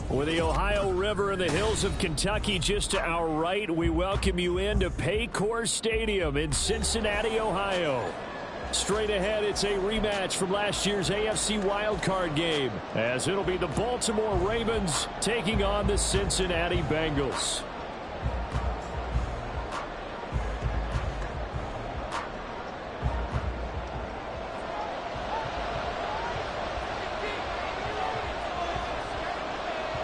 With the Ohio River and the hills of Kentucky just to our right, we welcome you into Paycor Stadium in Cincinnati, Ohio. Straight ahead, it's a rematch from last year's AFC wildcard game, as it'll be the Baltimore Ravens taking on the Cincinnati Bengals.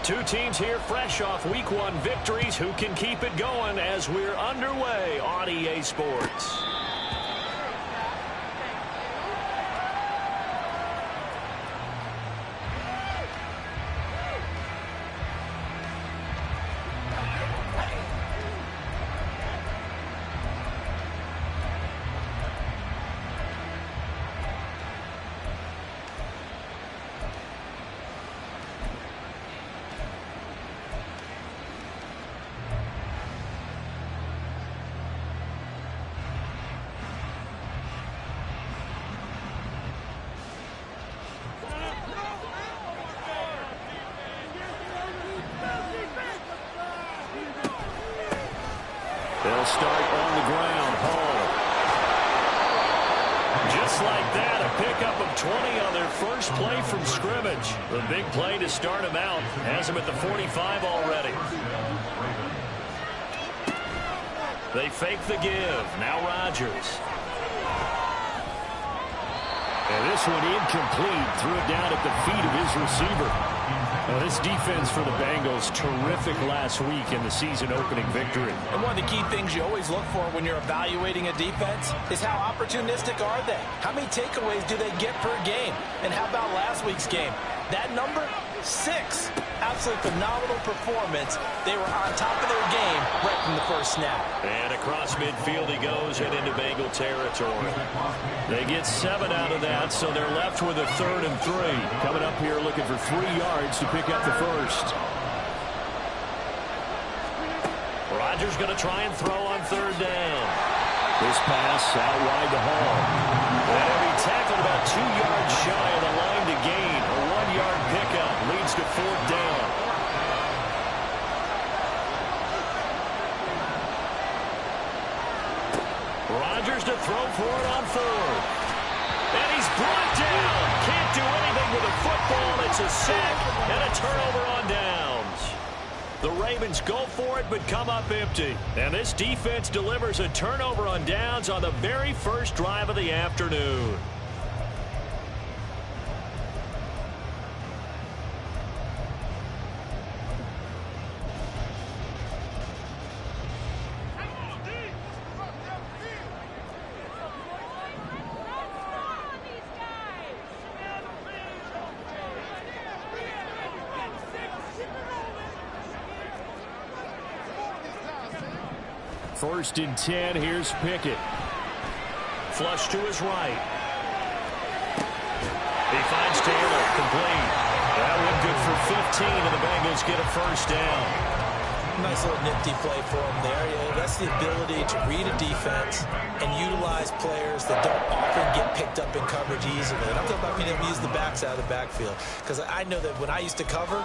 Two teams here fresh off Week 1 victories. Who can keep it going as we're underway on EA Sports? They'll start on the ground. Hall. Just like that, a pickup of 20 on their first play from scrimmage. The big play to start them out. Has them at the 45 already. They fake the give. Now Rodgers. And this one incomplete. Threw it down at the feet of his receiver. Well, this defense for the Bengals, terrific last week in the season-opening victory. And one of the key things you always look for when you're evaluating a defense is how opportunistic are they? How many takeaways do they get per game? And how about last week's game? That number, 6. Absolutely phenomenal performance. They were on top of their game right from the first snap. And across midfield he goes and into Bengal territory. They get 7 out of that, so they're left with a 3rd and 3. Coming up here looking for 3 yards to pick up the first. Rodgers going to try and throw on 3rd down. This pass out wide to Hall. And he tackled about 2 yards shy of the line to gain. A 1-yard pickup leads to 4th down. Rodgers to throw for it on 4th. And he's brought down. Can't do anything with a football. It's a sack and a turnover on downs. The Ravens go for it but come up empty. And this defense delivers a turnover on downs on the very first drive of the afternoon. First and 10, here's Pickett. Flush to his right. He finds Taylor, complete. That one good for 15, and the Bengals get a first down. Nice little nifty play for him there. That's the ability to read a defense and utilize players that don't often get picked up in coverage easily. And I'm talking about being able to use the backs out of the backfield. Because I know that when I used to cover,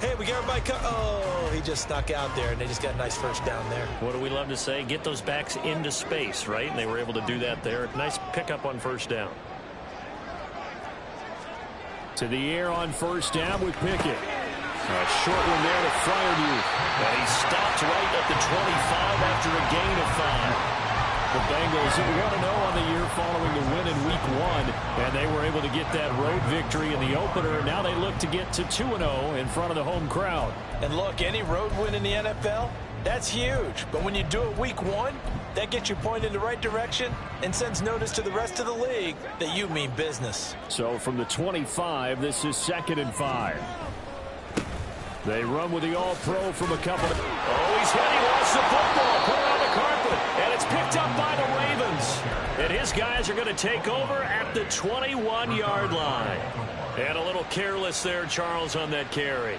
hey, we got everybody oh, he just snuck out there, and they just got a nice first down there. What do we love to say? Get those backs into space, right? And they were able to do that there. Nice pickup on first down. To the air on first down with Pickett. A short one there to Freiermuth. And he stopped right at the 25 after a gain of 5. The Bengals 1-0 on the year following the win in Week 1. And they were able to get that road victory in the opener. Now they look to get to 2-0 in front of the home crowd. And look, any road win in the NFL, that's huge. But when you do it Week 1, that gets you pointed in the right direction and sends notice to the rest of the league that you mean business. So from the 25, this is 2nd and 5. They run with the all-pro from a couple. Oh, he's hit. He lost the football. Put it on the carpet. And it's picked up by the Ravens. And his guys are going to take over at the 21-yard line. And a little careless there, Charles, on that carry.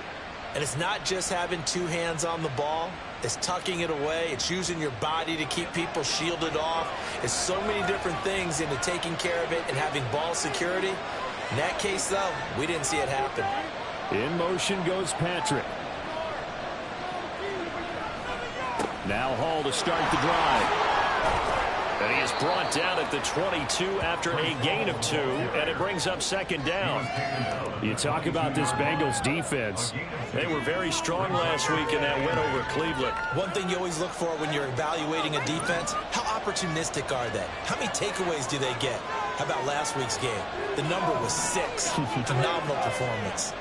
And it's not just having 2 hands on the ball. It's tucking it away. It's using your body to keep people shielded off. It's so many different things into taking care of it and having ball security. In that case, though, we didn't see it happen. In motion goes Patrick. Now Hall to start the drive. And he is brought down at the 22 after a gain of 2, and it brings up second down. You talk about this Bengals defense. They were very strong last week in that win over Cleveland. One thing you always look for when you're evaluating a defense, how opportunistic are they? How many takeaways do they get? How about last week's game? The number was 6. Phenomenal performance.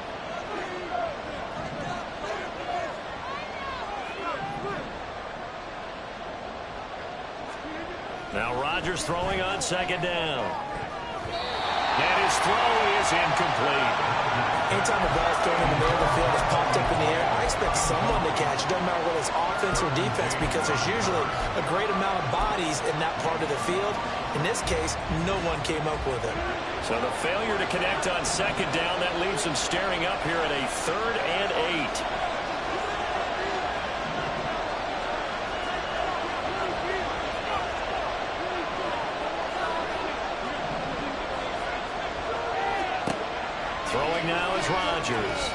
Now Rodgers throwing on second down. And his throw is incomplete. Anytime the ball's thrown in the middle of the field, it's popped up in the air, I expect someone to catch it. Doesn't matter whether it's offense or defense, because there's usually a great amount of bodies in that part of the field. In this case, no one came up with it. So the failure to connect on second down, that leaves him staring up here at a 3rd and 8. Throwing now is Rodgers.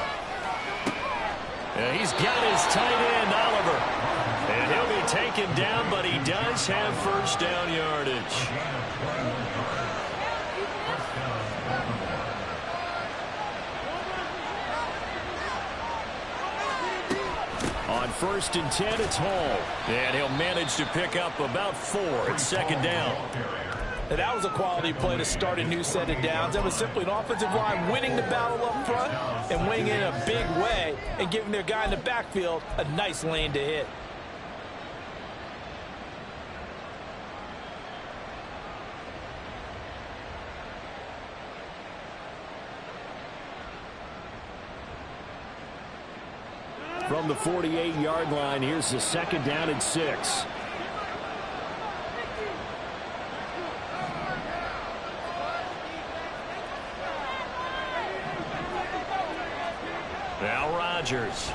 And he's got his tight end, Oliver. And he'll be taken down, but he does have first down yardage. On 1st and 10, it's Hall. And he'll manage to pick up about 4 at second down. And that was a quality play to start a new set of downs. That was simply an offensive line winning the battle up front and winning it in a big way and giving their guy in the backfield a nice lane to hit. From the 48-yard line, here's the second down and 6. Now Rodgers.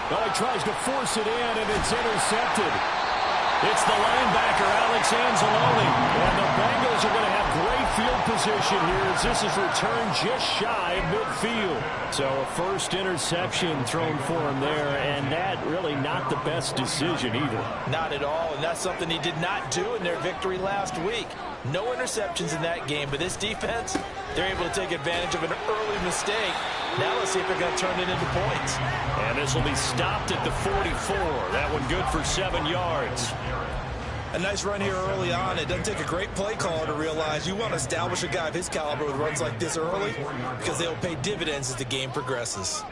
Oh, he tries to force it in, and it's intercepted. It's the linebacker, Alex Anzalone. And the Bengals are going to have great field position here as this is returned just shy of midfield. So a first interception thrown for him there, and that really not the best decision either. Not at all, and that's something he did not do in their victory last week. No interceptions in that game, but this defense, they're able to take advantage of an early mistake. Now let's see if they're going to turn it into points. And this will be stopped at the 44. That one good for 7 yards. A nice run here early on. It doesn't take a great play caller to realize you want to establish a guy of his caliber with runs like this early because they'll pay dividends as the game progresses.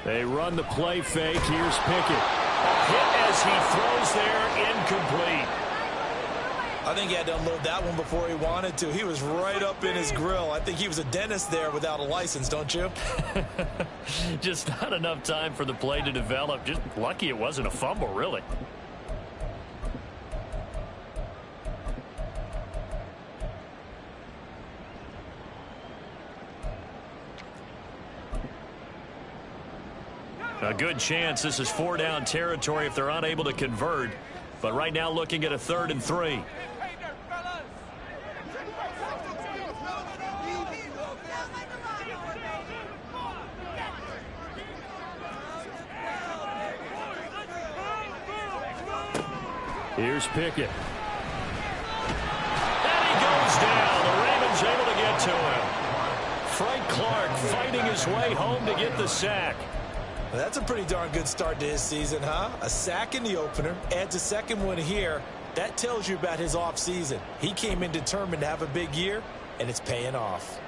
They run the play fake. Here's Pickett. A hit as he throws there, incomplete. I think he had to unload that one before he wanted to. He was right up in his grill. I think he was a dentist there without a license, don't you? Just not enough time for the play to develop. Just lucky it wasn't a fumble, really. A good chance this is 4-down territory if they're unable to convert. But right now looking at a 3rd and 3. Here's Pickett. And he goes down. The Ravens able to get to him. Frank Clark fighting his way home to get the sack. Well, that's a pretty darn good start to his season, huh? A sack in the opener, adds a second one here. That tells you about his offseason. He came in determined to have a big year, and it's paying off.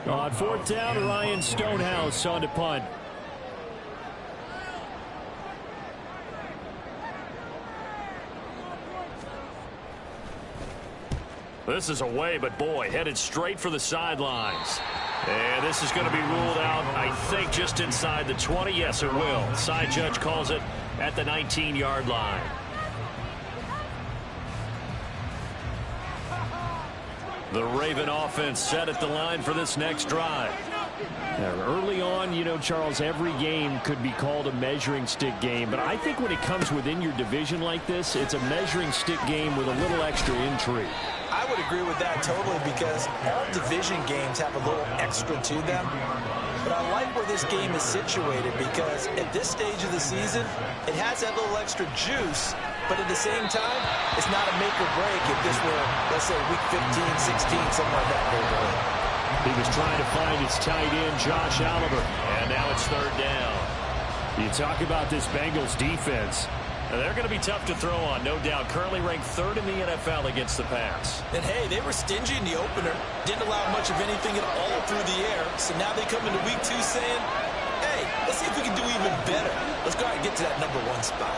On 4th down, Ryan Stonehouse on to punt. This is away, but boy, headed straight for the sidelines. And this is going to be ruled out, I think, just inside the 20. Yes, it will. Side judge calls it at the 19-yard line. The Raven offense set at the line for this next drive. Early on, you know, Charles, every game could be called a measuring stick game. But I think when it comes within your division like this, it's a measuring stick game with a little extra intrigue. I would agree with that totally because all division games have a little extra to them. But I like where this game is situated because at this stage of the season, it has that little extra juice. But at the same time, it's not a make or break if this were, let's say, week 15, 16, something like that neighborhood. He was trying to find his tight end, Josh Oliver. And now it's third down. You talk about this Bengals defense. They're going to be tough to throw on, no doubt. Currently ranked third in the NFL against the pass. And, hey, they were stingy in the opener. Didn't allow much of anything at all through the air. So now they come into week 2 saying, hey, let's see if we can do even better. Let's go out and get to that number 1 spot.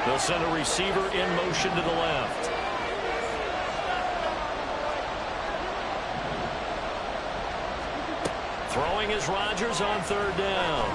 They'll send a receiver in motion to the left. Throwing is Rodgers on third down.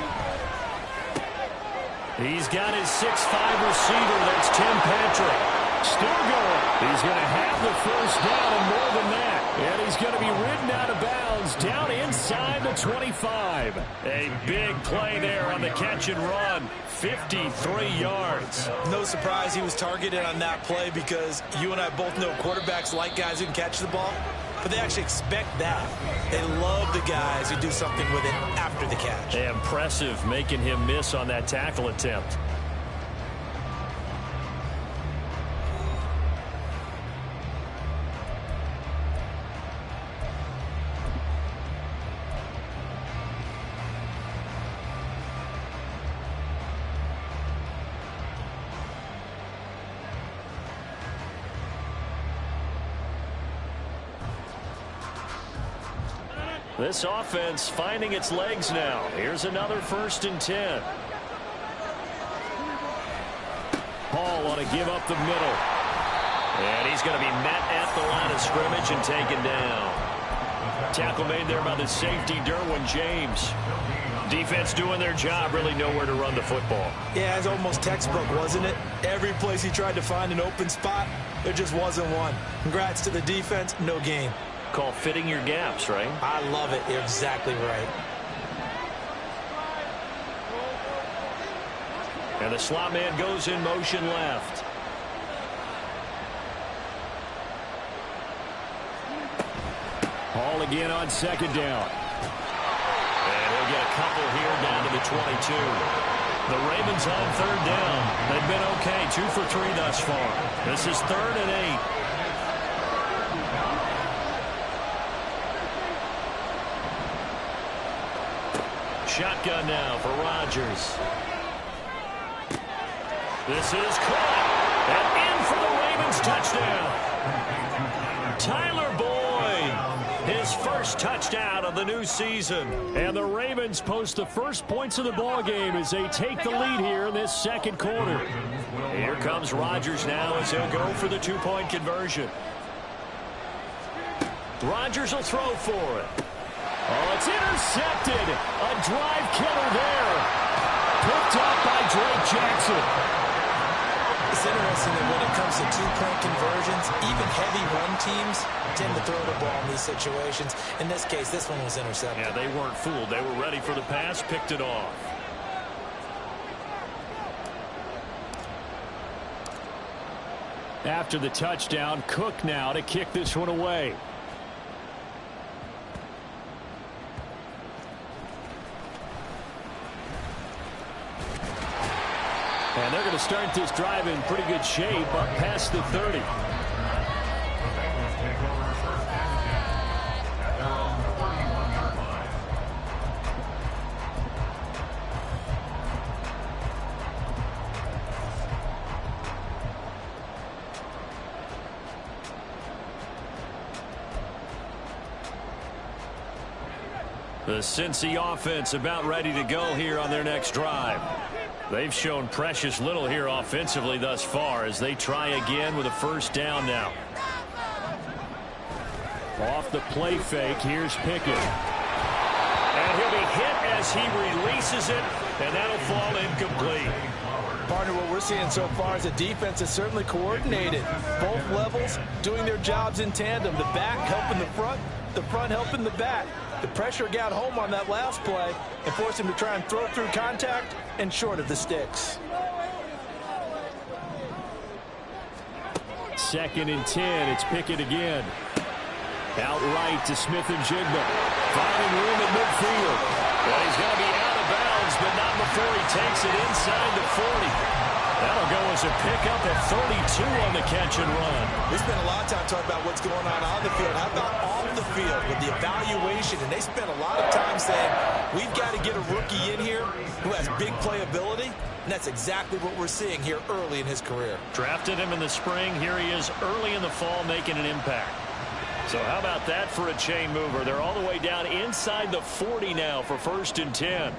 He's got his 6'5" receiver. That's Tim Patrick. Still going. He's going to have the first down and more than that. And he's going to be ridden out of bounds down inside the 25. A big play there on the catch and run. 53 yards. No surprise he was targeted on that play because you and I both know quarterbacks like guys who can catch the ball. But they actually expect that. They love the guys who do something with it after the catch. Impressive making him miss on that tackle attempt. This offense finding its legs now. Here's another 1st and 10. Hall on a give up the middle. And he's going to be met at the line of scrimmage and taken down. Tackle made there by the safety, Derwin James. Defense doing their job, really nowhere to run the football. Yeah, it's almost textbook, wasn't it? Every place he tried to find an open spot, there just wasn't one. Congrats to the defense, no gain. Call fitting your gaps, right? I love it. You're exactly right. And the slot man goes in motion left. Hall again on 2nd down. And he'll get a couple here down to the 22. The Ravens on 3rd down. They've been okay, 2 for 3 thus far. This is 3rd and 8. Shotgun now for Rodgers. This is caught. And in for the Ravens touchdown. Tyler Boyd, his first touchdown of the new season. And the Ravens post the first points of the ball game as they take the lead here in this 2nd quarter. Here comes Rodgers now as he'll go for the 2-point conversion. Rodgers will throw for it. Oh, it's intercepted. A drive killer there. Picked up by Drake Jackson. It's interesting that when it comes to 2-point conversions, even heavy run teams tend to throw the ball in these situations. In this case, this one was intercepted. Yeah, they weren't fooled. They were ready for the pass, picked it off. After the touchdown, Cook now to kick this one away. And they're going to start this drive in pretty good shape up past the 30. The Cincy offense about ready to go here on their next drive. They've shown precious little here offensively thus far as they try again with a 1st down now. Off the play fake, here's Pickett. And he'll be hit as he releases it, and that'll fall incomplete. Partner, what we're seeing so far is the defense is certainly coordinated. Both levels doing their jobs in tandem. The back helping the front helping the back. The pressure got home on that last play and forced him to try and throw through contact and short of the sticks. 2nd and 10. It's Pickett again. Out right to Smith-Njigba. Finding room at midfield. Well, he's going to be out of bounds, but not before he takes it inside the 40. That'll go as a pickup at 32 on the catch and run. We spent a lot of time talking about what's going on the field. How about off the field with the evaluation? And they spent a lot of time saying, we've got to get a rookie in here who has big playability. And that's exactly what we're seeing here early in his career. Drafted him in the spring. Here he is early in the fall making an impact. So how about that for a chain mover? They're all the way down inside the 40 now for 1st and 10.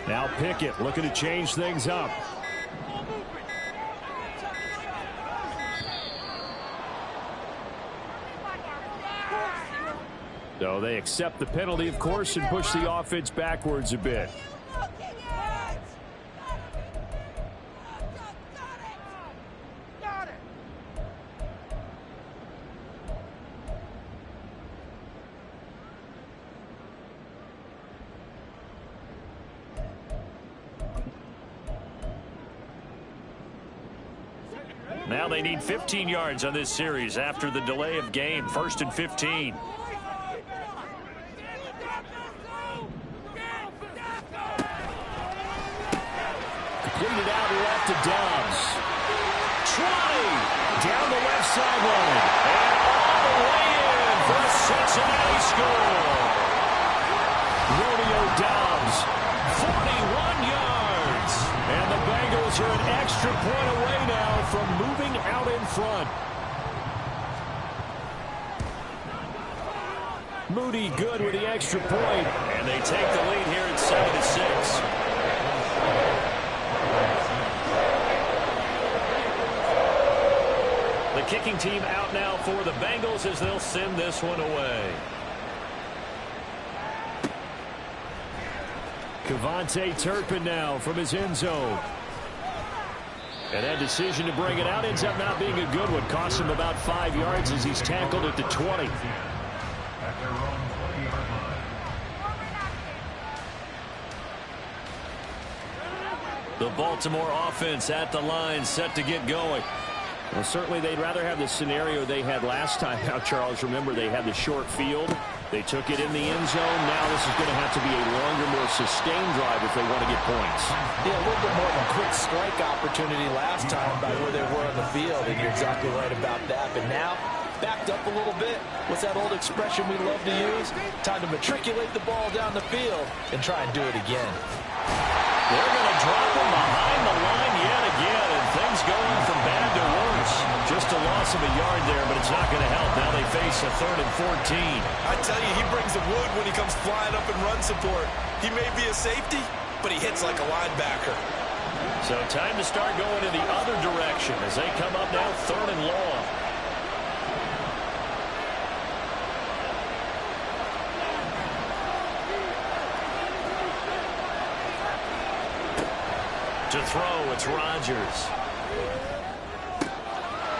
Now Pickett looking to change things up. So they accept the penalty, of course, and push the offense backwards a bit. Now they need 15 yards on this series after the delay of game. 1st and 15. Completed out left to Dobbs. 20 down the left sideline. And all the way in for a Cincinnati score. Romeo Dobbs, 41 yards. And the Bengals are an extra point away now from moving out in front. Moody good with the extra point. And they take the lead here at 7-6. The kicking team out now for the Bengals as they'll send this one away. KaVontae Turpin now from his end zone. And that decision to bring it out ends up not being a good one. Costs him about 5 yards as he's tackled at the 20. The Baltimore offense at the line, set to get going. Well, certainly they'd rather have the scenario they had last time out, Charles. Remember, they had the short field. They took it in the end zone. Now this is going to have to be a longer, more sustained drive if they want to get points. Yeah, a little bit more of a quick strike opportunity last time by where they were on the field, and you're exactly right about that. But now, backed up a little bit. What's that old expression we love to use? Time to matriculate the ball down the field and try and do it again. They're going to drop him behind the line yet again, and things going from bad to worse. Just a loss of a yard there, but it's not going to help. Now they face a 3rd and 14. I tell you, he brings the wood when he comes flying up in run support. He may be a safety, but he hits like a linebacker. So time to start going in the other direction as they come up now 3rd and long. To throw, it's Rodgers.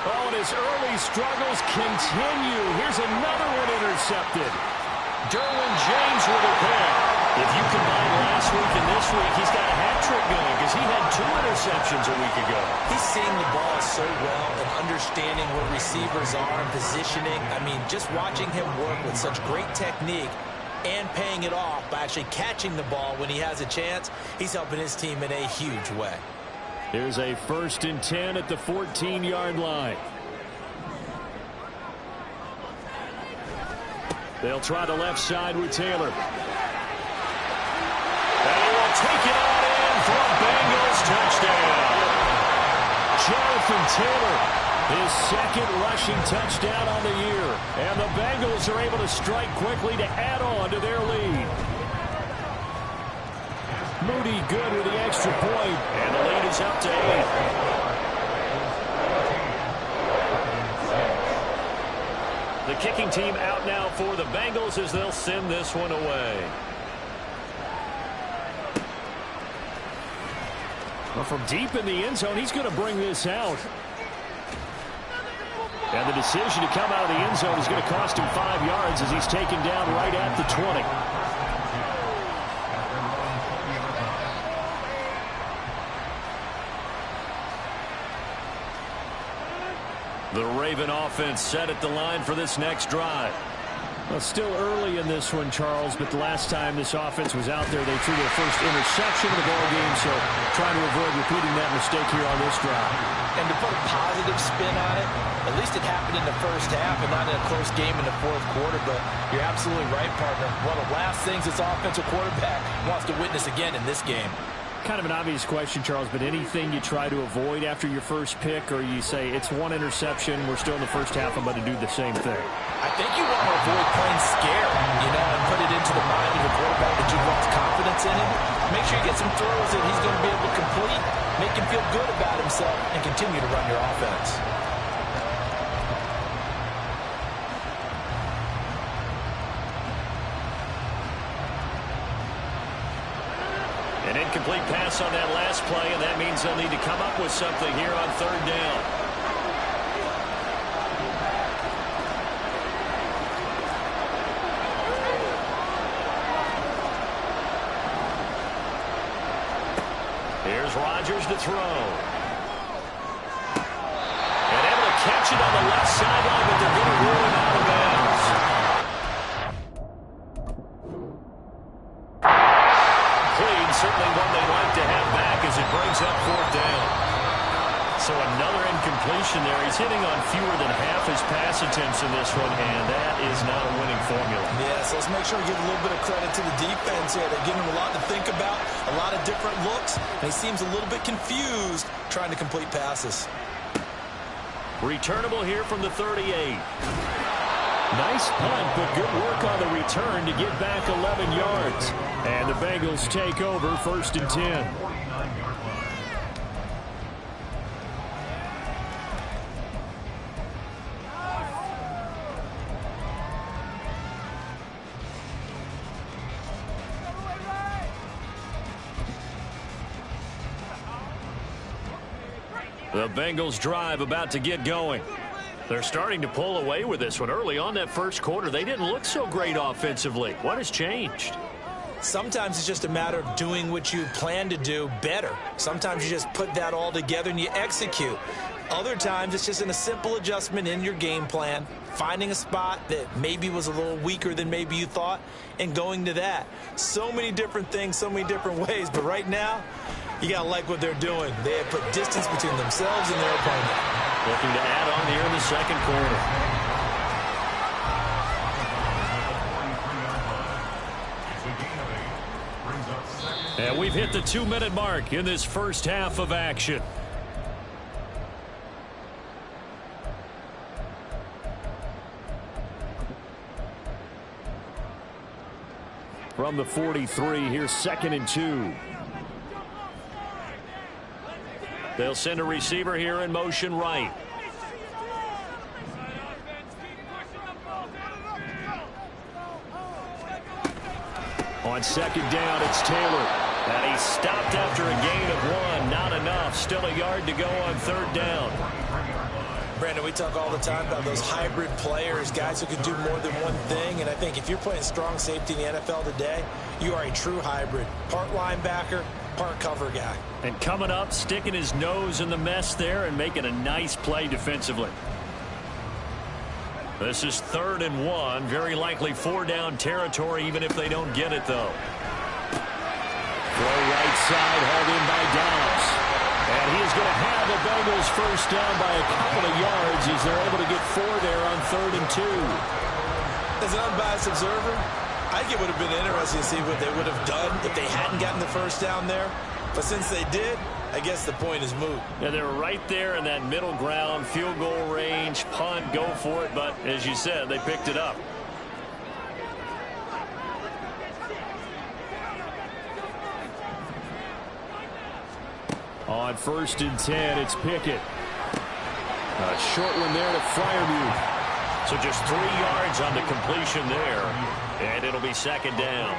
Oh, and his early struggles continue. Here's another one intercepted. Derwin James with a pick. If you combine last week and this week, he's got a hat trick going because he had 2 interceptions a week ago. He's seeing the ball so well and understanding where receivers are and positioning. I mean, just watching him work with such great technique and paying it off by actually catching the ball when he has a chance, he's helping his team in a huge way. Here's a 1st and 10 at the 14-yard line. They'll try the left side with Taylor. And he will take it on in for a Bengals touchdown. Jonathan Taylor, his 2nd rushing touchdown on the year. And the Bengals are able to strike quickly to add on to their lead. Moody good with the extra point. And the lead is up to 8. The kicking team out now for the Bengals as they'll send this one away. Well, from deep in the end zone, he's going to bring this out. And the decision to come out of the end zone is going to cost him 5 yards as he's taken down right at the 20. The Raven offense set at the line for this next drive. Well, still early in this one, Charles, but the last time this offense was out there, they threw their first interception of the ball game, so trying to avoid repeating that mistake here on this drive. And to put a positive spin on it, at least it happened in the first half and not in a close game in the fourth quarter, but you're absolutely right, partner. One of the last things this offensive quarterback wants to witness again in this game. Kind of an obvious question, Charles, but anything you try to avoid after your first pick, or you say it's one interception, we're still in the first half, I'm going to do the same thing? I think you want to avoid playing scared, and put it into the mind of the quarterback that you've lost confidence in him. Make sure you get some throws that he's going to be able to complete, make him feel good about himself, and continue to run your offense. An incomplete pass on that last play, and that means they'll need to come up with something here on third down. Here's Rodgers to throw. And able to catch it on the left sideline, but they're going to rule him out of bounds. Certainly one they'd like to have back as it brings up fourth down. So another incompletion there. He's hitting on fewer than half his pass attempts in this one, and that is not a winning formula. Yeah, so let's make sure we give a little bit of credit to the defense here. They're giving him a lot to think about, a lot of different looks, and he seems a little bit confused trying to complete passes. Returnable here from the 38. Nice punt, but good work on the return to get back 11 yards. And the Bengals take over 1st and 10. The Bengals drive about to get going. They're starting to pull away with this one. Early on that first quarter, they didn't look so great offensively. What has changed? Sometimes it's just a matter of doing what you plan to do better. Sometimes you just put that all together and you execute. Other times it's just in a simple adjustment in your game plan, finding a spot that maybe was a little weaker than maybe you thought, and going to that. So many different things, so many different ways, but right now, you got to like what they're doing. They have put distance between themselves and their opponent. Looking to add on here in the second quarter. And we've hit the 2-minute mark in this first half of action. From the 43, here's 2nd and 2. They'll send a receiver here in motion right. On 2nd down, it's Taylor. And he's stopped after a gain of 1. Not enough. Still a yard to go on 3rd down. Brandon, we talk all the time about those hybrid players, guys who can do more than one thing. And I think if you're playing strong safety in the NFL today, you are a true hybrid. Part linebacker, part cover guy. And coming up, sticking his nose in the mess there and making a nice play defensively. This is 3rd and 1. Very likely 4-down territory, even if they don't get it, though. Throw right side, hauled in by Dallas. And he is going to have the Bengals first down by a couple of yards as they're able to get 4 there on 3rd and 2. As an unbiased observer, I think it would have been interesting to see what they would have done if they hadn't gotten the first down there. But since they did, I guess the point is moot. Yeah, they were right there in that middle ground, field goal range, punt, go for it. But as you said, they picked it up. On 1st and 10, it's Pickett. A short one there to Freiermuth. So just 3 yards on the completion there. And it'll be 2nd down.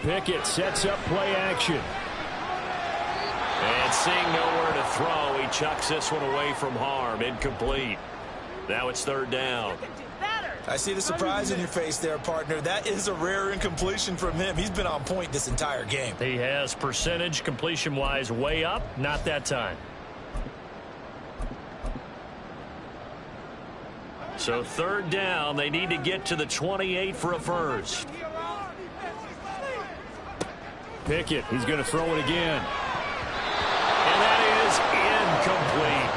Pickett sets up play action. And seeing nowhere to throw, he chucks this one away from harm. Incomplete. Now it's third down. I see the surprise in your face there, partner. That is a rare incompletion from him. He's been on point this entire game. He has percentage completion-wise way up. Not that time. So third down, they need to get to the 28 for a first. Pickett, he's going to throw it again. And that is incomplete.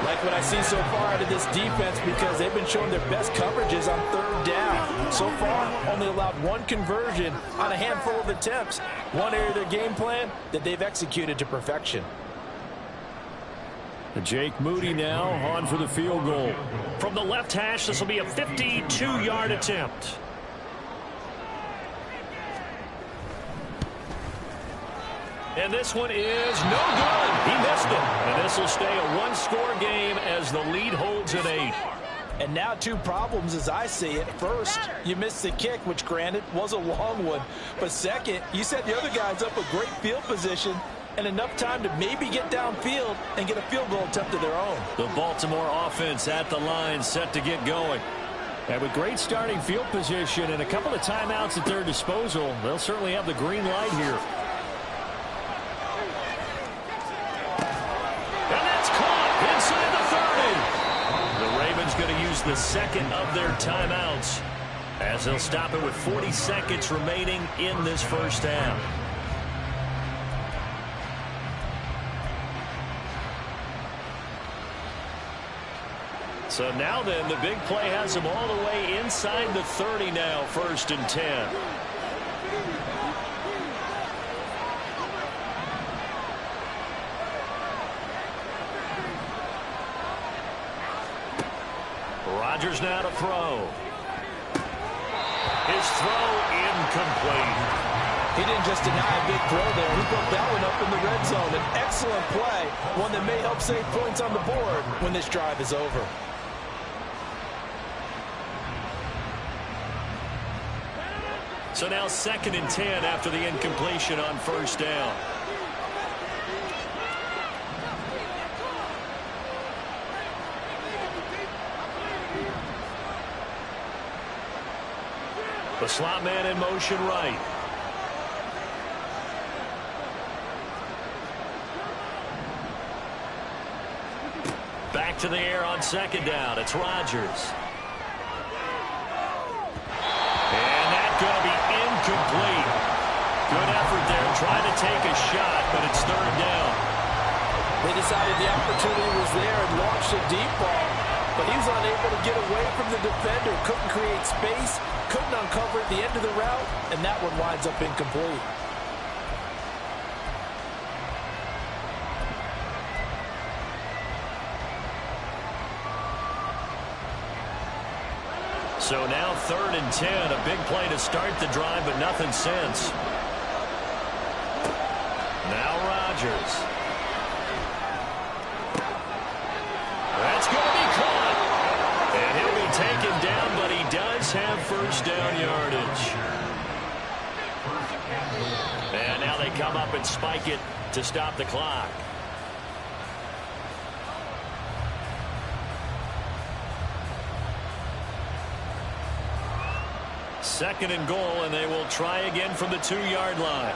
Like what I see so far out of this defense, because they've been showing their best coverages on third down. So far, only allowed one conversion on a handful of attempts. One area of their game plan that they've executed to perfection. Jake Moody now on for the field goal. From the left hash, this will be a 52-yard attempt. And this one is no good. He missed it. And this will stay a one-score game as the lead holds at 8. And now two problems as I see it. First, you missed the kick, which granted was a long one. But second, you set the other guys up a great field position and enough time to maybe get downfield and get a field goal attempt of their own. The Baltimore offense at the line, set to get going. And with great starting field position and a couple of timeouts at their disposal, they'll certainly have the green light here. And that's caught inside the 30. The Ravens going to use the second of their timeouts as they'll stop it with 40 seconds remaining in this first half. So now then, the big play has them all the way inside the 30 now, 1st and 10. Rodgers now to throw. His throw incomplete. He didn't just deny a big throw there. He put that one up in the red zone. An excellent play, one that may help save points on the board when this drive is over. So now 2nd and 10 after the incompletion on 1st down. The slot man in motion right. Back to the air on 2nd down. It's Rodgers. Going to be incomplete. Good effort there, trying to take a shot, but it's 3rd down. They decided the opportunity was there and launched a deep ball, but he was unable to get away from the defender, couldn't create space, couldn't uncover at the end of the route, and that one winds up incomplete. So now 3rd and 10, a big play to start the drive, but nothing since. Now Rodgers. That's going to be caught. And he'll be taken down, but he does have 1st down yardage. And now they come up and spike it to stop the clock. 2nd and goal, and they will try again from the 2-yard line.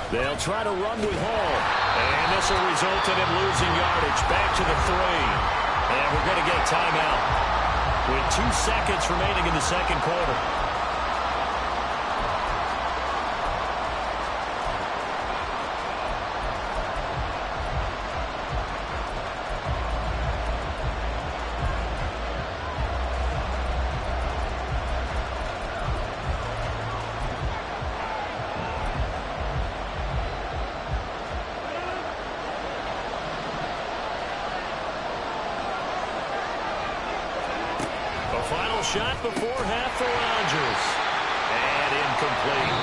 They'll try to run with Hall. And this will result in him losing yardage. Back to the 3. And we're going to get a timeout with 2 seconds remaining in the 2nd quarter. Shot before half for Rodgers. And incomplete.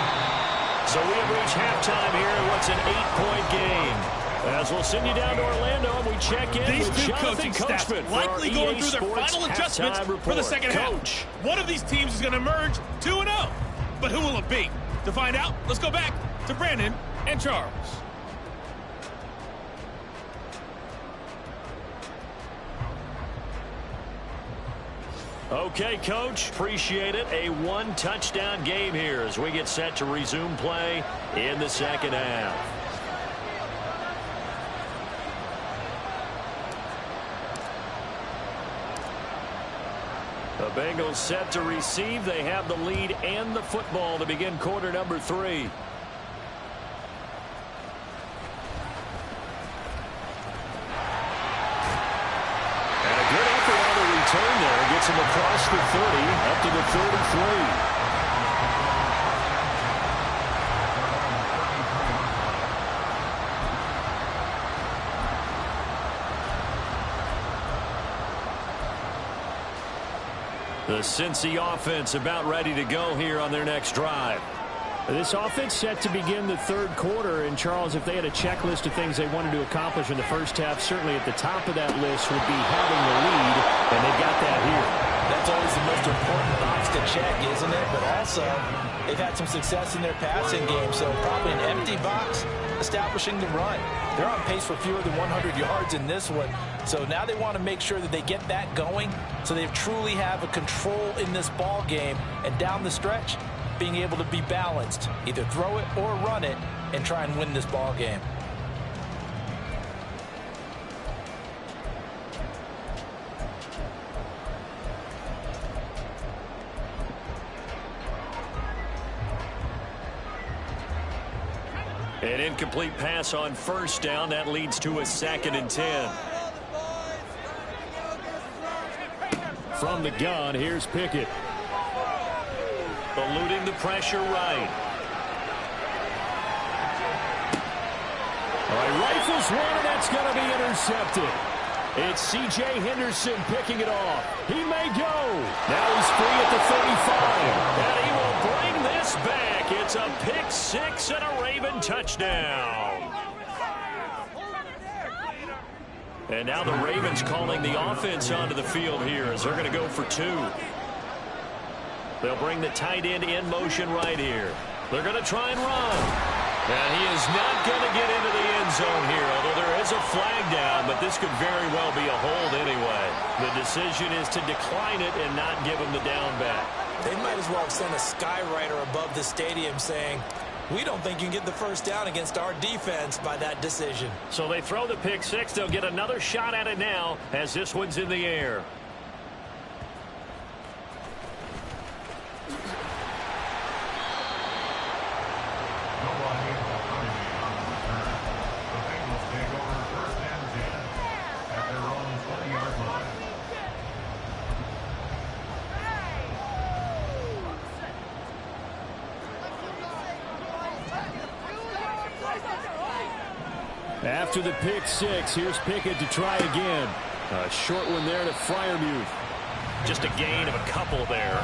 So we have reached halftime here in what's an 8-point game. As we'll send you down to Orlando, and we check in These with two Jonathan coaching staffs Coachman likely going through their final adjustments for the second half. One of these teams is going to emerge 2-0. But who will it be? To find out, let's go back to Brandon and Charles. Okay, Coach, appreciate it. A one-touchdown game here as we get set to resume play in the second half. The Bengals set to receive. They have the lead and the football to begin quarter number 3. Turn there, gets him across the 30, up to the 33. The Cincy offense about ready to go here on their next drive. This offense set to begin the third quarter, and Charles, if they had a checklist of things they wanted to accomplish in the first half, certainly at the top of that list would be having the lead, and they've got that here. That's always the most important box to check, isn't it? But also, they've had some success in their passing game, so probably an empty box establishing the run. They're on pace for fewer than 100 yards in this one, so now they want to make sure that they get that going so they truly have a control in this ball game, and down the stretch, being able to be balanced, either throw it or run it, and try and win this ball game. An incomplete pass on first down. That leads to a 2nd and 10. From the gun, here's Pickett. Eluding the pressure right. All right, rifles one, and that's going to be intercepted. It's C.J. Henderson picking it off. He may go. Now he's free at the 35. And he will bring this back. It's a pick 6 and a Raven touchdown. And now the Ravens calling the offense onto the field here as they're going to go for 2. They'll bring the tight end in motion right here. They're going to try and run. And he is not going to get into the end zone here, although there is a flag down, but this could very well be a hold anyway. The decision is to decline it and not give him the down back. They might as well have sent a skywriter above the stadium saying, we don't think you can get the first down against our defense by that decision. So they throw the pick 6. They'll get another shot at it now as this one's in the air. After the pick 6, here's Pickett to try again. A short one there to Freiermuth. Just a gain of a couple there.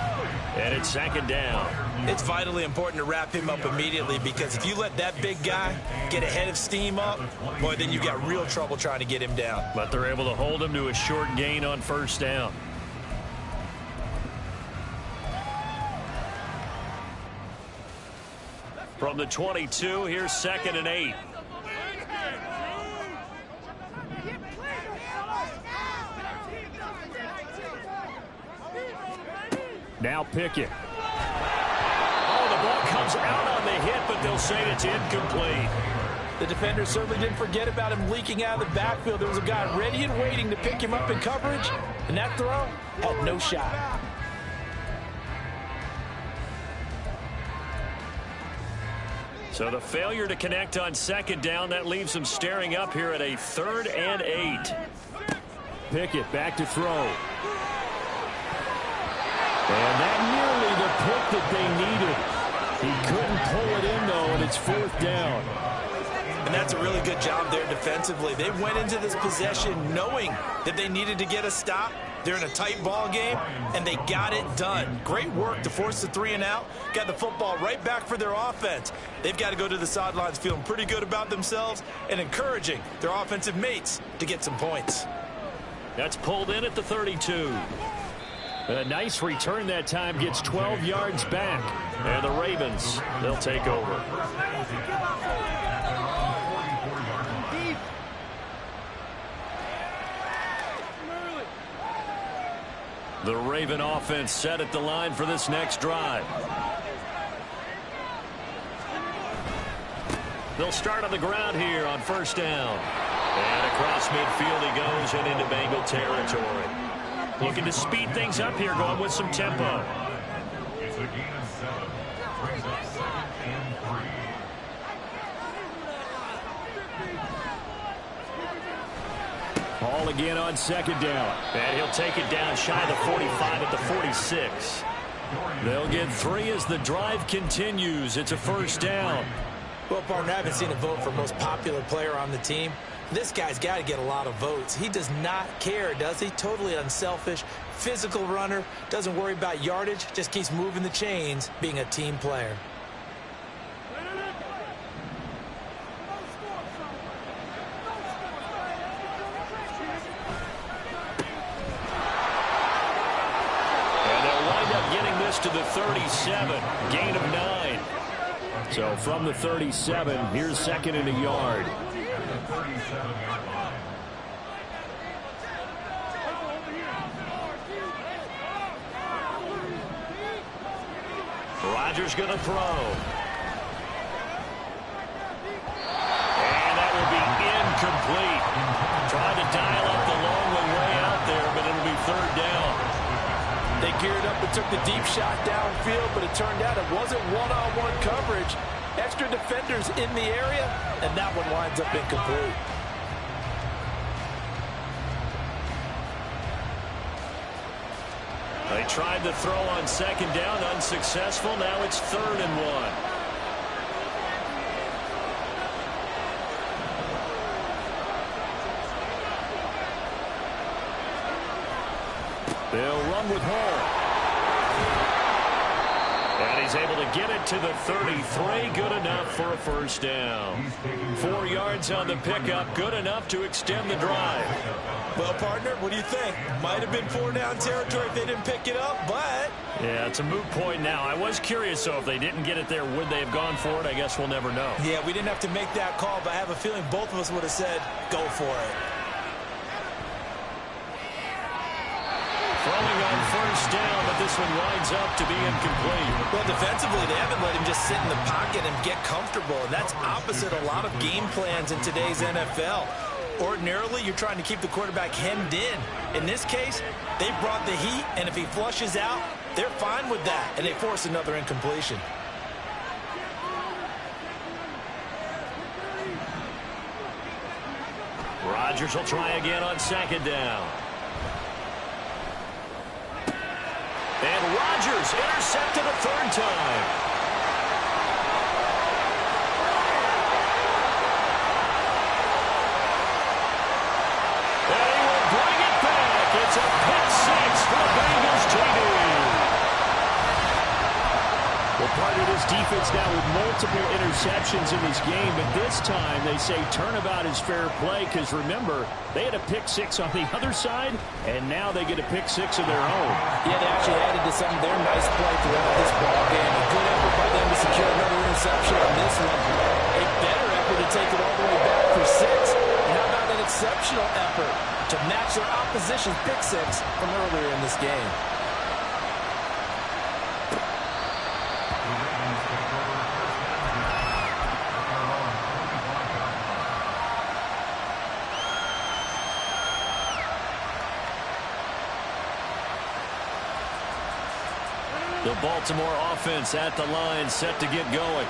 And it's 2nd down. It's vitally important to wrap him up immediately, because if you let that big guy get ahead of steam up, boy, then you've got real trouble trying to get him down. But they're able to hold him to a short gain on first down. From the 22, here's 2nd and 8. Now Pickett. Oh, the ball comes out on the hit, but they'll say it's incomplete. The defender certainly didn't forget about him leaking out of the backfield. There was a guy ready and waiting to pick him up in coverage, and that throw had no shot. So the failure to connect on 2nd down, that leaves them staring up here at a 3rd and 8. Pickett back to throw. And that nearly the pick that they needed. He couldn't pull it in, though, and it's 4th down. And that's a really good job there defensively. They went into this possession knowing that they needed to get a stop, They're in a tight ball game, and they got it done. Great work to force the 3 and out. Got the football right back for their offense. They've got to go to the sidelines feeling pretty good about themselves and encouraging their offensive mates to get some points. That's pulled in at the 32. A nice return that time, gets 12 yards back. And the Ravens, they'll take over. The Raven offense set at the line for this next drive. They'll start on the ground here on first down. And across midfield he goes and into Bengal territory. Looking to speed things up here, going with some tempo. It's a gain of 7. Brings up 2nd and 3. Ball again on second down. And he'll take it down shy of the 45 at the 46. They'll get 3 as the drive continues. It's a first down. Well, partner, I haven't seen a vote for most popular player on the team. This guy's got to get a lot of votes. He does not care, does he? Totally unselfish, physical runner, doesn't worry about yardage, just keeps moving the chains, being a team player. And they'll wind up getting this to the 37, gain of 9. So from the 37, here's 2nd and a yard. Rodgers going to throw. And that will be incomplete. Trying to dial up the long way out there, but it'll be 3rd down. They geared up and took the deep shot downfield, but it turned out it wasn't one-on-one coverage. Extra defenders in the area, and that one winds up incomplete. They tried to throw on second down, unsuccessful. Now it's 3rd and 1. They'll run with Hall. And he's able to get it to the 33. Good enough for a first down. 4 yards on the pickup. Good enough to extend the drive. Well, partner, what do you think? Might have been 4-down territory if they didn't pick it up, but... Yeah, it's a moot point now. I was curious, though, if they didn't get it there, would they have gone for it? I guess we'll never know. Yeah, we didn't have to make that call, but I have a feeling both of us would have said, go for it. Throwing on first down, but this one winds up to be incomplete. Well, defensively, they haven't let him just sit in the pocket and get comfortable, and that's opposite a lot of game plans in today's NFL. Ordinarily, you're trying to keep the quarterback hemmed in. In this case, they brought the heat, and if he flushes out, they're fine with that, and they force another incompletion. Rodgers will try again on second down. And Rodgers intercepted a 3rd time. And he will bring it back. It's a pick 6 for the Bengals TD. Well, part of this defense now with multiple interceptions in this game, but this time they say turnabout is fair play because, remember, they had a pick 6 on the other side, and now they get a pick 6 of their own. Yeah, they actually added to some of their nice play throughout this ball game. A good effort by them to secure another interception on this one. A better effort to take it all the way back for 6. And how about an exceptional effort to match their opposition's pick 6 from earlier in this game? The Baltimore offense at the line, set to get going.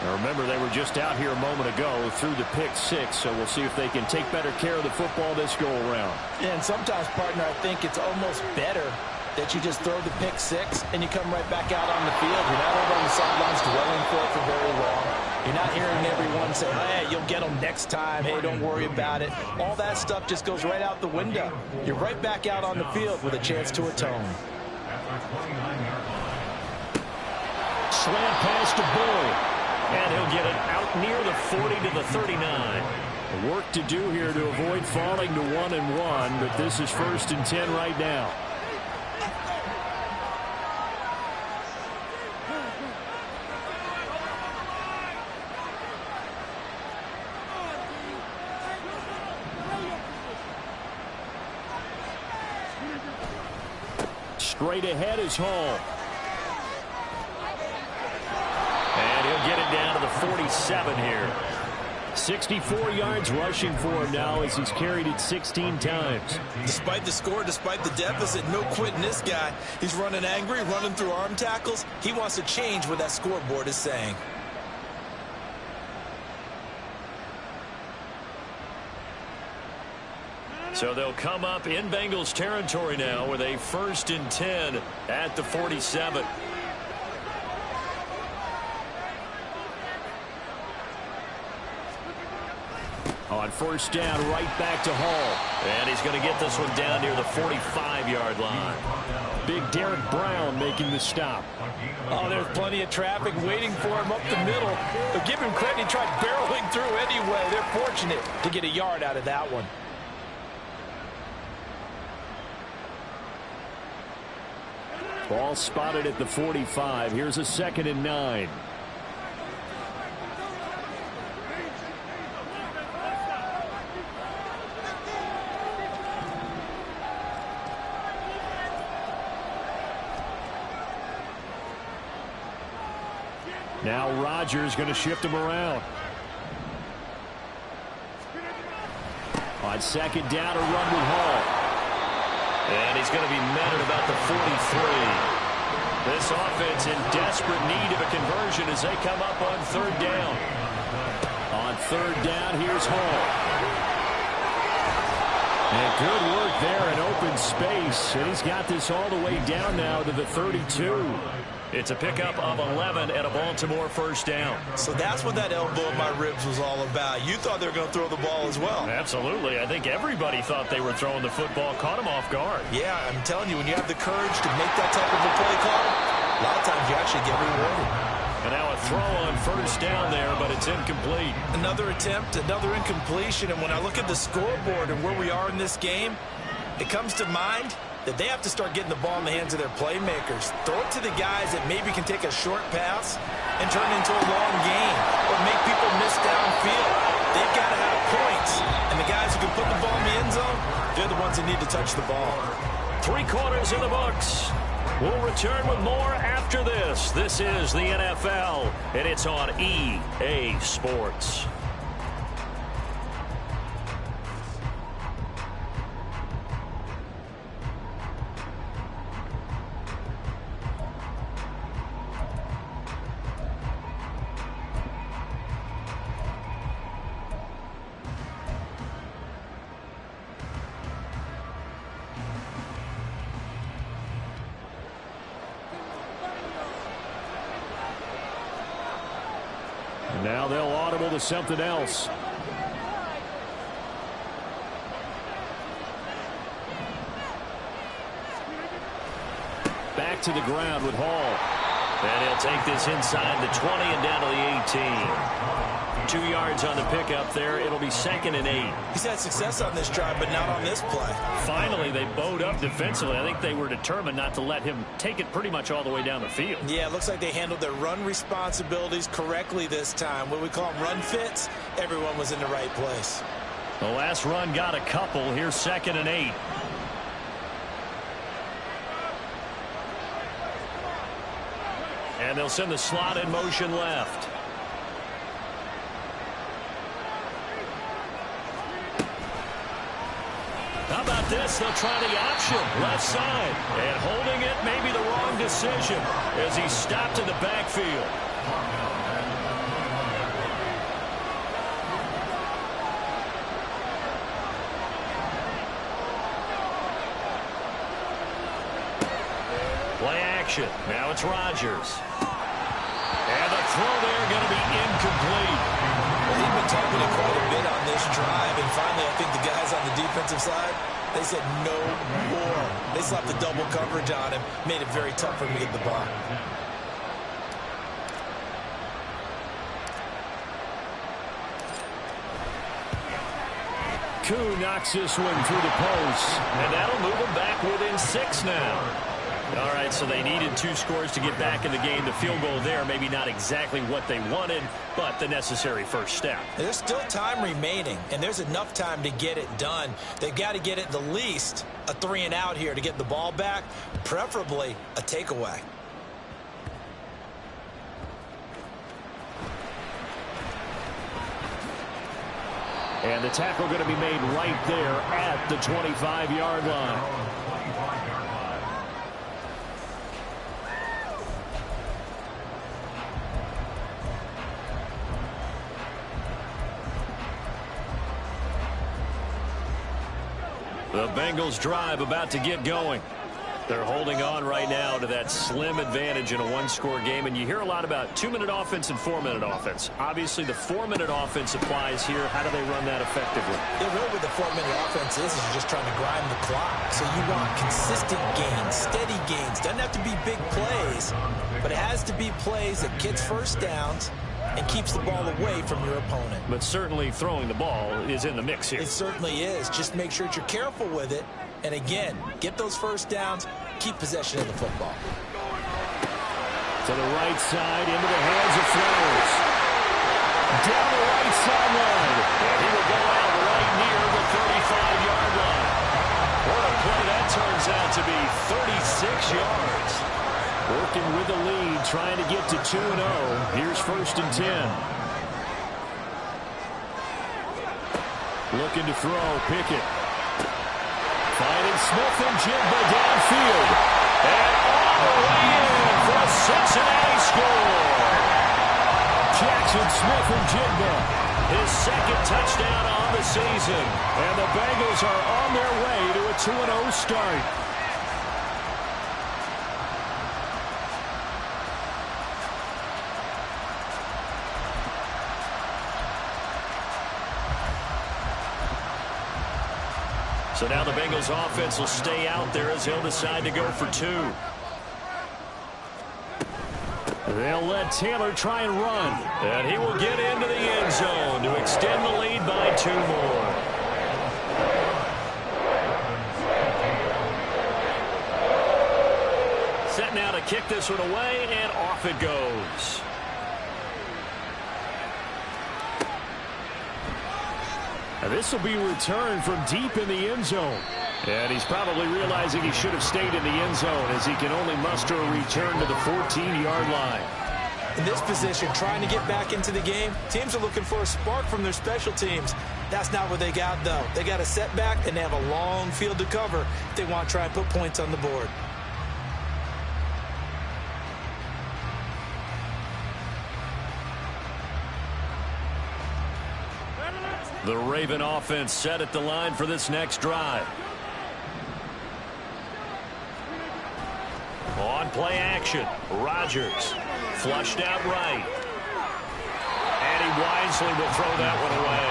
Now remember, they were just out here a moment ago through the pick 6, so we'll see if they can take better care of the football this go-around. And sometimes, partner, I think it's almost better that you just throw the pick 6 and you come right back out on the field. You're not over on the sidelines dwelling for it for very long. You're not hearing everyone say, oh, hey, you'll get them next time. Hey, don't worry about it. All that stuff just goes right out the window. You're right back out on the field with a chance to atone. Slant pass to Boyd. And he'll get it out near the 40 to the 39. Work to do here to avoid falling to 1-1, but this is 1st and 10 right now. Straight ahead is Hall. And he'll get it down to the 47 here. 64 yards rushing for him now as he's carried it 16 times. Despite the score, despite the deficit, no quitting this guy. He's running angry, running through arm tackles. He wants to change what that scoreboard is saying. So they'll come up in Bengals territory now with a 1st and 10 at the 47. On 1st down, right back to Hall. And he's going to get this one down near the 45-yard line. Big Derek Brown making the stop. Oh, there's plenty of traffic waiting for him up the middle. But give him credit, he tried barreling through anyway. They're fortunate to get a yard out of that one. Ball spotted at the 45. Here's a 2nd and 9. Now Rodgers going to shift him around. On 2nd down, a run with Hall. And he's going to be met at about the 43. This offense in desperate need of a conversion as they come up on 3rd down. On 3rd down, here's Hall. And good work there in open space. And he's got this all the way down now to the 32. It's a pickup of 11 and a Baltimore 1st down. So that's what that elbow in my ribs was all about. You thought they were going to throw the ball as well. Absolutely. I think everybody thought they were throwing the football. Caught him off guard. Yeah, I'm telling you, when you have the courage to make that type of a play call, a lot of times you actually get rewarded. And now a throw on 1st down there, but it's incomplete. Another attempt, another incompletion. And when I look at the scoreboard and where we are in this game, it comes to mind that they have to start getting the ball in the hands of their playmakers. Throw it to the guys that maybe can take a short pass and turn it into a long game or make people miss downfield. They've got to have points. And the guys who can put the ball in the end zone, they're the ones that need to touch the ball. 3 quarters in the books. We'll return with more after this. This is the NFL, and it's on EA Sports. Now they'll audible to something else. Back to the ground with Hall. And he'll take this inside the 20 and down to the 18. 2 yards on the pickup there. It'll be 2nd and 8. He's had success on this drive, but not on this play. Finally, they bowed up defensively. I think they were determined not to let him take it pretty much all the way down the field. Yeah, it looks like they handled their run responsibilities correctly this time. What we call them run fits, everyone was in the right place. The last run got a couple. Here's 2nd and 8. And they'll send the slot in motion left. How about this? They'll try the option. Left side. And holding it may be the wrong decision as he stopped in the backfield. Play action. Now it's Rodgers. And the throw there going to be incomplete. Well, they've been targeted quite a bit on this drive, and finally I think the guys on the defensive side, they said no more. They slapped the double coverage on him, made it very tough for him to get the ball. Koo knocks this one through the post, and that'll move them back within 6 now. All right, so they needed 2 scores to get back in the game. The field goal there, maybe not exactly what they wanted, but the necessary first step. There's still time remaining, and there's enough time to get it done. They've got to get it the least a 3-and-out here to get the ball back, preferably a takeaway. And the tackle going to be made right there at the 25-yard line. The Bengals drive about to get going. They're holding on right now to that slim advantage in a 1-score game. And you hear a lot about 2-minute offense and 4-minute offense. Obviously, the 4-minute offense applies here. How do they run that effectively? Yeah, really what the 4-minute offense is you're just trying to grind the clock. So you want consistent gains, steady gains. Doesn't have to be big plays, but it has to be plays that gets first downs and keeps the ball away from your opponent. But certainly throwing the ball is in the mix here. It certainly is. Just make sure that you're careful with it. And again, get those first downs, keep possession of the football. To the right side, into the hands of Flowers. Down the right sideline. And he will go out right near the 35-yard line. What a play that turns out to be, 36 yards. Working with the lead, trying to get to 2-0. Here's 1st and 10. Looking to throw, Pickett. Finding Smith-Njigba downfield. And all the way in for a Cincinnati score. Jackson Smith-Njigba, his 2nd touchdown on the season. And the Bengals are on their way to a 2-0 start. So now the Bengals offense will stay out there as they'll decide to go for 2. They'll let Taylor try and run. And he will get into the end zone to extend the lead by 2 more. Set now to kick this one away, and off it goes. This will be returned from deep in the end zone. And he's probably realizing he should have stayed in the end zone as he can only muster a return to the 14-yard line. In this position, trying to get back into the game, teams are looking for a spark from their special teams. That's not what they got, though. They got a setback, and they have a long field to cover if they want to try and put points on the board. The Raven offense set at the line for this next drive. On play action, Rodgers flushed out right. And he wisely will throw that one away.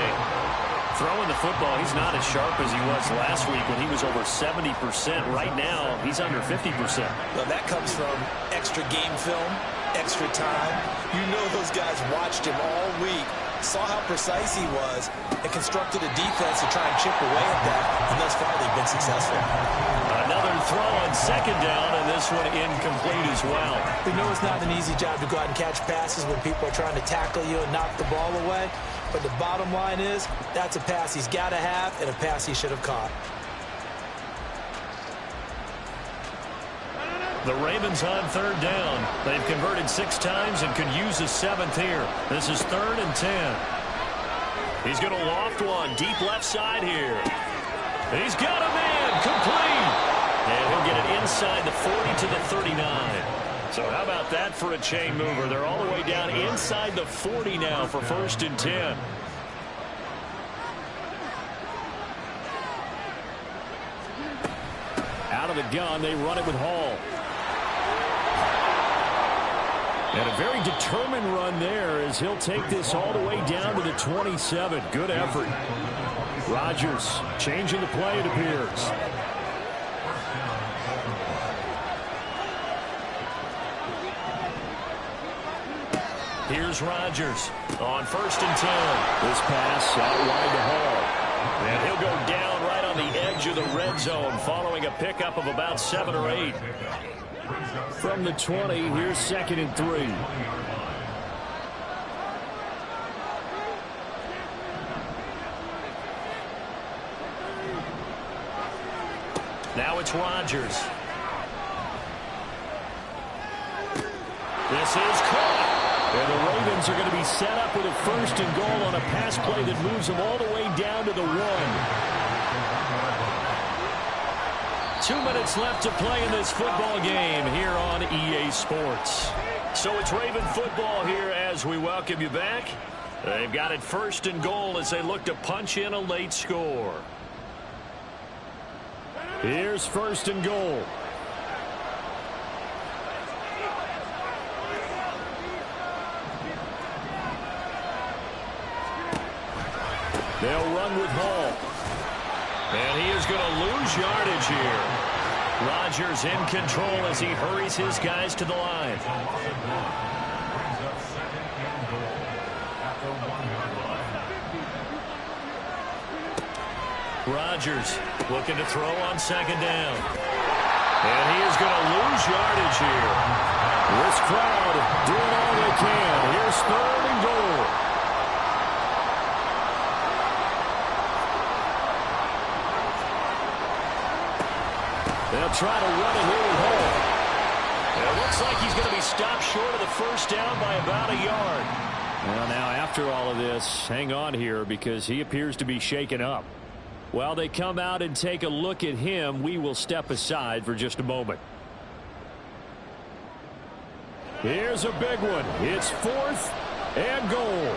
Throwing the football, he's not as sharp as he was last week when he was over 70%. Right now, he's under 50%. Well, that comes from extra game film, extra time. You know those guys watched him all week, saw how precise he was, and constructed a defense to try and chip away at that, and thus far they've been successful. Another throw on 2nd down, and this one incomplete as well. We know it's not an easy job to go out and catch passes when people are trying to tackle you and knock the ball away, but the bottom line is that's a pass he's got to have and a pass he should have caught. The Ravens on 3rd down. They've converted 6 times and could use a 7th here. This is 3rd and 10. He's going to loft one deep left side here. He's got a man complete. And he'll get it inside the 40 to the 39. So how about that for a chain mover? They're all the way down inside the 40 now for 1st and 10. Out of the gun, they run it with Hall. And a very determined run there as he'll take this all the way down to the 27. Good effort. Rodgers changing the play, it appears. Here's Rodgers on 1st and 10. This pass out wide to Hall. And he'll go down right on the edge of the red zone following a pickup of about 7 or 8. From the 20, here's 2nd and 3. Now it's Rodgers. This is caught. And the Ravens are going to be set up with a 1st and goal on a pass play that moves them all the way down to the 1. 2 minutes left to play in this football game here on EA Sports. So it's Raven football here as we welcome you back. They've got it 1st and goal as they look to punch in a late score. Here's 1st and goal. They'll run with Hall. And he is going to lose yardage here. Rodgers in control as he hurries his guys to the line. Rodgers looking to throw on 2nd down. And he is going to lose yardage here. This crowd doing all they can. Here's 3rd and goal. They'll try to run it here with Hall. And it looks like he's going to be stopped short of the 1st down by about a yard. Well, now after all of this, hang on here because he appears to be shaken up. While they come out and take a look at him, we will step aside for just a moment. Here's a big one. It's 4th and goal.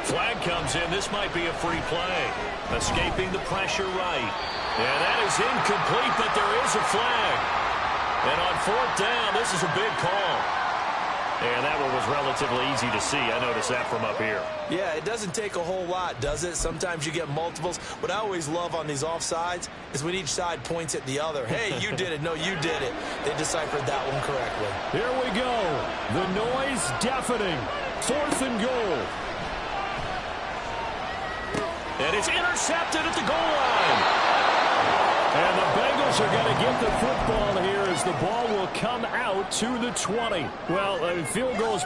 Flag comes in. This might be a free play. Escaping the pressure right. And that is incomplete, but there is a flag. And on 4th down, this is a big call. And that one was relatively easy to see. I noticed that from up here. Yeah, it doesn't take a whole lot, does it? Sometimes you get multiples. What I always love on these offsides is when each side points at the other. Hey, you did it. No, you did it. They deciphered that one correctly. Here we go. The noise deafening. 4th and goal. And it's intercepted at the goal line. And the Bengals are going to get the football here as the ball will come out to the 20. Well, field goals